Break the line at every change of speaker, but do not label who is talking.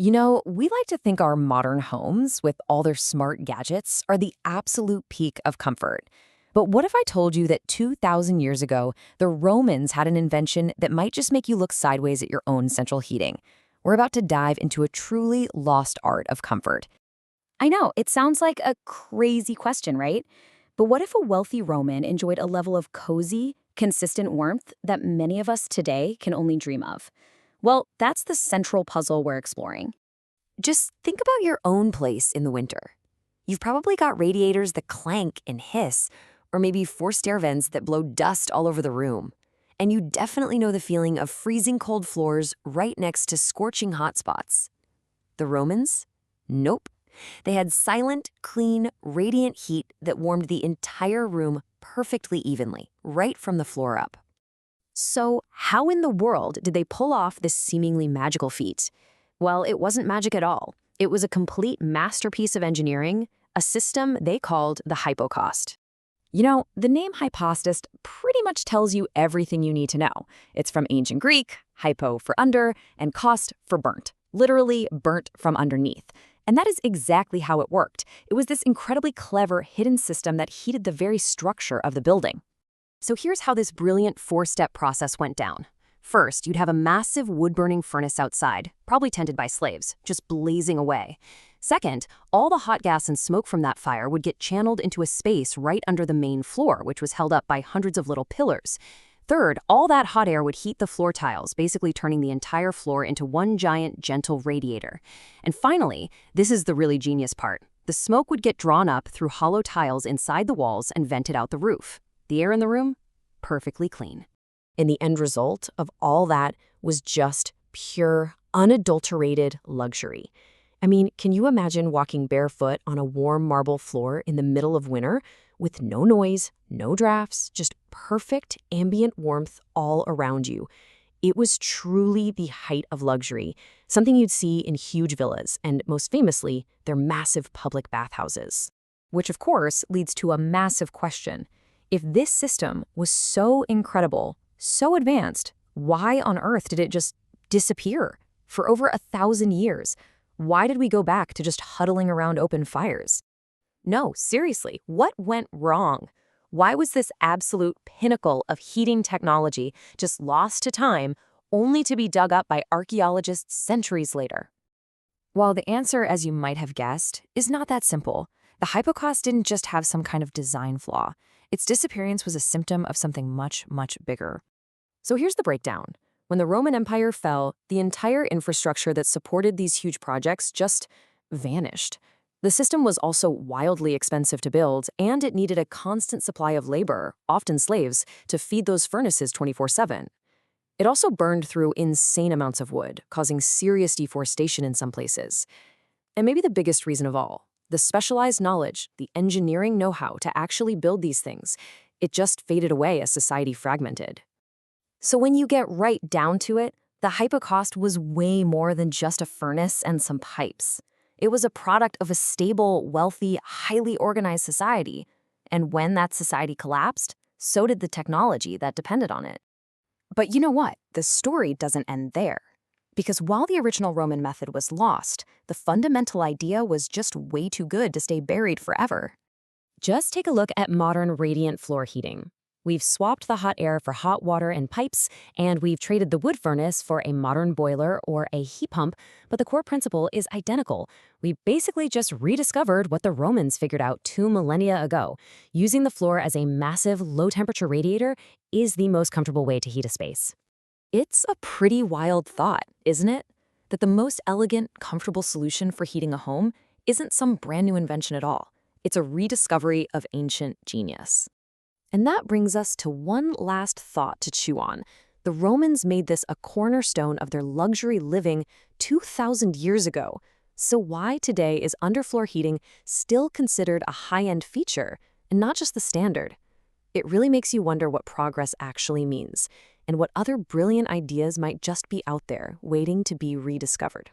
You know, we like to think our modern homes, with all their smart gadgets, are the absolute peak of comfort. But what if I told you that 2,000 years ago, the Romans had an invention that might just make you look sideways at your own central heating? We're about to dive into a truly lost art of comfort.
I know, it sounds like a crazy question, right? But what if a wealthy Roman enjoyed a level of cozy, consistent warmth that many of us today can only dream of? Well, that's the central puzzle we're exploring.
Just think about your own place in the winter. You've probably got radiators that clank and hiss, or maybe forced air vents that blow dust all over the room. And you definitely know the feeling of freezing cold floors right next to scorching hot spots. The Romans? Nope. They had silent, clean, radiant heat that warmed the entire room perfectly evenly, right from the floor up.
So, how in the world did they pull off this seemingly magical feat? Well, it wasn't magic at all. It was a complete masterpiece of engineering, a system they called the Hypocaust. You know, the name hypostist pretty much tells you everything you need to know. It's from ancient Greek, hypo for under, and kaust for burnt, literally burnt from underneath. And that is exactly how it worked. It was this incredibly clever hidden system that heated the very structure of the building. So here's how this brilliant four-step process went down. First, you'd have a massive wood-burning furnace outside, probably tended by slaves, just blazing away. Second, all the hot gas and smoke from that fire would get channeled into a space right under the main floor, which was held up by hundreds of little pillars. Third, all that hot air would heat the floor tiles, basically turning the entire floor into one giant, gentle radiator. And finally, this is the really genius part. The smoke would get drawn up through hollow tiles inside the walls and vented out the roof. The air in the room? Perfectly clean.
And the end result of all that was just pure, unadulterated luxury. I mean, can you imagine walking barefoot on a warm marble floor in the middle of winter with no noise, no drafts, just perfect ambient warmth all around you? It was truly the height of luxury, something you'd see in huge villas and, most famously, their massive public bathhouses. Which, of course, leads to a massive question. If this system was so incredible, so advanced, why on earth did it just disappear? For over 1,000 years, why did we go back to just huddling around open fires? No, seriously, what went wrong? Why was this absolute pinnacle of heating technology just lost to time, only to be dug up by archaeologists centuries later? Well, the answer, as you might have guessed, is not that simple. The Hypocaust didn't just have some kind of design flaw. Its disappearance was a symptom of something much, much bigger. So here's the breakdown. When the Roman Empire fell, the entire infrastructure that supported these huge projects just vanished. The system was also wildly expensive to build, and it needed a constant supply of labor, often slaves, to feed those furnaces 24/7. It also burned through insane amounts of wood, causing serious deforestation in some places. And maybe the biggest reason of all, the specialized knowledge, the engineering know-how to actually build these things, it just faded away as society fragmented. So when you get right down to it, the Hypocaust was way more than just a furnace and some pipes. It was a product of a stable, wealthy, highly organized society. And when that society collapsed, so did the technology that depended on it. But you know what? The story doesn't end there. Because while the original Roman method was lost, the fundamental idea was just way too good to stay buried forever. Just take a look at modern radiant floor heating. We've swapped the hot air for hot water and pipes, and we've traded the wood furnace for a modern boiler or a heat pump, but the core principle is identical. We basically just rediscovered what the Romans figured out 2 millennia ago. Using the floor as a massive, low-temperature radiator is the most comfortable way to heat a space. It's a pretty wild thought, isn't it? That the most elegant, comfortable solution for heating a home isn't some brand new invention at all. It's a rediscovery of ancient genius. And that brings us to one last thought to chew on. The Romans made this a cornerstone of their luxury living 2,000 years ago. So why today is underfloor heating still considered a high-end feature and not just the standard? It really makes you wonder what progress actually means and what other brilliant ideas might just be out there waiting to be rediscovered.